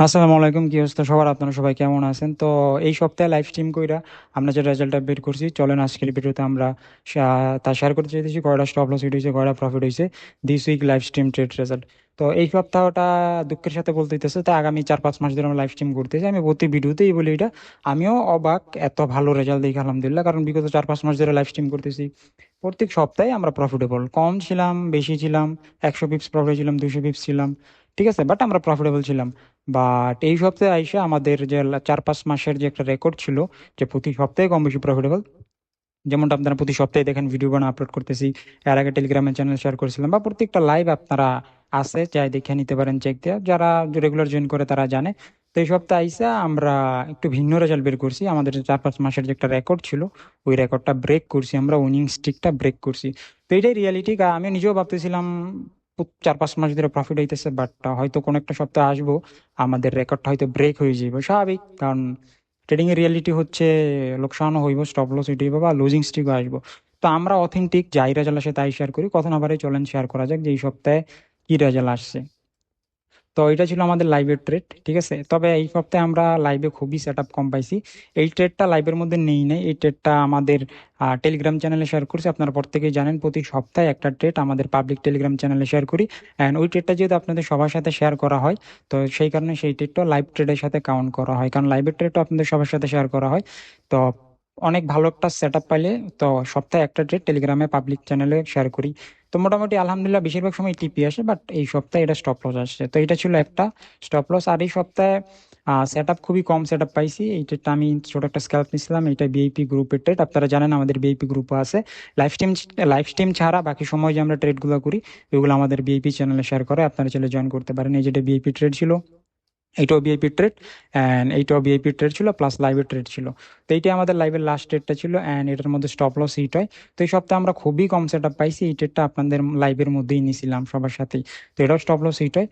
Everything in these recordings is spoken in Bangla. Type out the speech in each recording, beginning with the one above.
আসসালামু আলাইকুম, কি অবস্থা সবার? আপনারা সবাই কেমন আছেন? তো এই সপ্তাহে লাইভ স্ট্রিম কইরা আমরা যে রেজাল্টটা বের করছি, চলেন আজকের ভিডিওতে আমরা তা শেয়ার করতে চাইতেছি কয়টা স্টপ লস হিট হয়েছে, কয়টা প্রফিট হয়েছে this week live stream trade result. তো এই সপ্তাহটা দুঃখের সাথে বলতে হইতেছে, তাই আগামী 4-5 মাস ধরে আমরা লাইভ স্ট্রিম করতেছি। আমি প্রতি ভিডিওতেই বলি এটা, আমিও অবাক এত ভালো রেজাল্ট দেখে আলহামদুলিল্লাহ, কারণ বিগত 4-5 মাস ধরে লাইভ স্ট্রিম করতেছি। প্রত্যেক সপ্তাহে আমরা প্রফিটেবল, কম ছিলাম বেশি ছিলাম, 100 পিপস প্রফিট ছিলাম, 200 পিপস ছিলাম, ঠিক আছে, বাট আমরা প্রফিটেবল ছিলাম। বাট এই সপ্তাহে আইসা আমাদের যে 4-5 মাসের যে একটা রেকর্ড ছিল, যে প্রতি সপ্তাহে কম বেশি প্রফিটেবল, যেমনটা আপনারা প্রতি সপ্তাহে দেখেন ভিডিও বানা আপলোড করতেছি। এর আগে টেলিগ্রামের চ্যানেল শেয়ার করেছিলাম, বা প্রত্যেকটা লাইভ আপনারা আছে চাই দেখে নিতে পারেন, চেক দিয়ে, যারা রেগুলার জয়েন করে তারা জানে। তো এই সপ্তাহে আইসা আমরা একটু ভিন্ন রেজাল্ট বের করছি। আমাদের যে 4-5 মাসের যে একটা রেকর্ড ছিল, ওই রেকর্ডটা ব্রেক করছি, আমরা উইনিং স্ট্রিকটা ব্রেক করছি। তো এটাই রিয়ালিটি। আমি নিজেও ভাবতেছিলাম 4-5 মাস ধরে প্রফিট হইতেছে, বাট হয়তো কোনো একটা সপ্তাহ আসবো আমাদের রেকর্ডটা হয়তো ব্রেক হয়ে যাবে, স্বাভাবিক, কারণ ট্রেডিং এর রিয়ালিটি হচ্ছে লোকসানও হইব, স্টপ লস হইতে হইব, বা লুজিং স্ট্রিকও আসবো। তো আমরা অথেন্টিক যাই রেজাল্ট আসে তাই শেয়ার করি। কথা না বারে চলেন শেয়ার করা যাক যে এই সপ্তাহে কি রেজাল্ট আসছে। তো এটা ছিল আমাদের লাইভের ট্রেড, ঠিক আছে। তবে এই সপ্তাহে আমরা লাইভে খুবই সেট আপ কম পাইছি। এই ট্রেডটা লাইভের মধ্যে নেই নাই, এই ট্রেডটা আমাদের টেলিগ্রাম চ্যানেলে শেয়ার করছি। আপনারা প্রত্যেকেই জানেন প্রতি সপ্তাহে একটা ট্রেড আমাদের পাবলিক টেলিগ্রাম চ্যানেলে শেয়ার করি। অ্যান্ড ওই ট্রেডটা যেহেতু আপনাদের সবার সাথে শেয়ার করা হয়, তো সেই কারণে সেই ট্রেডটা লাইভ ট্রেডের সাথে কাউন্ট করা হয়, কারণ লাইভের ট্রেডটা আপনাদের সবার সাথে শেয়ার করা হয়। তো অনেক ভালো একটা সেট আপ পাইলে, তো সপ্তাহে একটা ট্রেড টেলিগ্রামে পাবলিক চ্যানেলে শেয়ার করি। তো মোটামুটি আলহামদুলিল্লাহ বেশিরভাগ সময় টিপি আসে, বাট এই সপ্তাহে এটা স্টপ লস আসছে। তো এটা ছিল একটা স্টপ লস। আর এই সপ্তাহে সেট আপ খুবই কম সেট আপ পাইছি। এই ট্রেডটা আমি ছোট একটা স্ক্যাল্প নিয়েছিলাম, এটা বিআইপি গ্রুপের ট্রেড। আপনারা জানেন আমাদের বিআইপি গ্রুপও আছে। লাইভ স্ট্রিম ছাড়া বাকি সময় যে আমরা ট্রেডগুলো করি, ওইগুলো আমাদের বিআইপি চ্যানেলে শেয়ার করে, আপনারা চলে জয়েন করতে পারেন। এই যেটা বিআইপি ট্রেড ছিল, এইটাও বিআইপি ট্রেড, অ্যান্ড এইটাও বিআইপি ট্রেড ছিল, প্লাস লাইভের ট্রেড ছিল। তো এইটাই আমাদের লাইভের লাস্ট ট্রেডটা ছিল, অ্যান্ড এটার মধ্যে স্টপ লস হিট হয়। তো এই সপ্তাহে আমরা খুবই কম সেট আপ পাইছি, এই ট্রেডটা আপনাদের লাইভের মধ্যেই নিয়েছিলাম সবার সাথেই। তো এটাও স্টপ লস হিট হয়।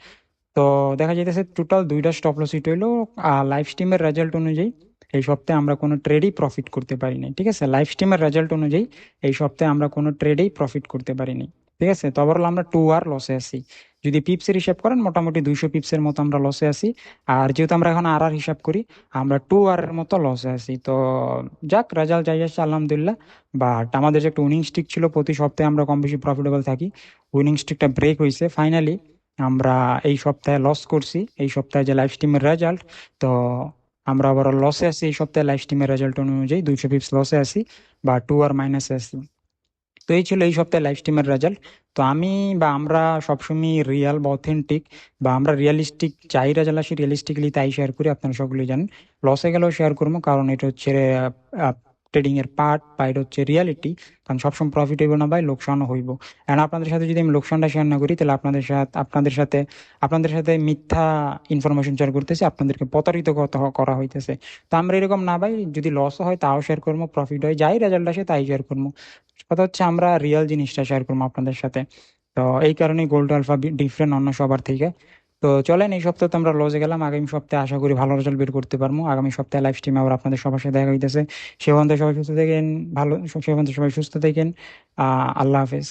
তো দেখা যাইতেছে টোটাল দুইটা স্টপ লস হিট হইলো। লাইভ স্ট্রিমের রেজাল্ট অনুযায়ী এই সপ্তাহে আমরা কোনো ট্রেডেই প্রফিট করতে পারিনি, ঠিক আছে। লাইভ স্ট্রিমের রেজাল্ট অনুযায়ী এই সপ্তাহে আমরা কোনো ট্রেডেই প্রফিট করতে পারিনি, ঠিক আছে। তো ওভারঅল আমরা 2 আর লসে আছি। যদি পিপসের হিসাব করেন, মোটামুটি 200 পিপসের মতো আমরা লসে আছি। আর যেহেতু আমরা এখন আর হিসাব করি, আমরা 2 আর এর মতো লসে আছি। তো যাক, রেজাল্ট যাই আসছে আলহামদুলিল্লাহ। বাট আমাদের যে একটা উইনিং স্ট্রিক ছিল, প্রতি সপ্তাহে আমরা কম বেশি প্রফিটেবল থাকি, উইনিং স্ট্রিকটা ব্রেক হয়েছে ফাইনালি। আমরা এই সপ্তাহে লস করছি, এই সপ্তাহে যে লাইভ স্ট্রিমের রেজাল্ট। তো আমরা আবার লসে আছি এই সপ্তাহে লাইভ স্ট্রিমের রেজাল্ট অনুযায়ী, 200 পিপস লসে আছি, বা 2 আর মাইনাসে আছি। তো এই ছিল এই সপ্তাহে লাইভ স্ট্রিমের রেজাল্ট। তো আমি বা আমরা সবসময় রিয়াল বা অথেন্টিক বা আমরা রিয়েলিস্টিক চাই রেজাল্ট আসি, রিয়েলিস্টিকলি তাই শেয়ার করি। আপনারা সকলেই জানেন লসে গেলেও শেয়ার করবো, কারণ এটা হচ্ছে ট্রেডিং এর পার্ট, বা এটা হচ্ছে রিয়ালিটি। কারণ সবসময় প্রফিট হইব না ভাই, লোকসানও হইব। এন্ড আপনাদের সাথে যদি আমি লোকসানটা শেয়ার না করি, তাহলে আপনাদের সাথে মিথ্যা ইনফরমেশন শেয়ার করতেছি, আপনাদেরকে প্রতারিত করা হইতেছে। তো আমরা এরকম না ভাই, যদি লস হয় তাও শেয়ার করবো, প্রফিট হয় যাই রেজাল্ট আসে তাই শেয়ার করবো। কথা হচ্ছে আমরা রিয়েল জিনিসটা শেয়ার করবো আপনাদের সাথে। তো এই কারণেই গোল্ড আলফা ডিফারেন্ট অন্য সবার থেকে। তো চলেন, এই সপ্তাহে তো আমরা লসে গেলাম, আগামী সপ্তাহে আশা করি ভালো রেজাল্ট বের করতে পারবো। আগামী সপ্তাহে লাইভ স্ট্রিমে আবার আপনাদের সবার সাথে দেখা হইতেছে। সে পর্যন্ত সবাই সুস্থ থাকেন, ভালো, সে পর্যন্ত সবাই সুস্থ থাকেন। আল্লাহ হাফেজ।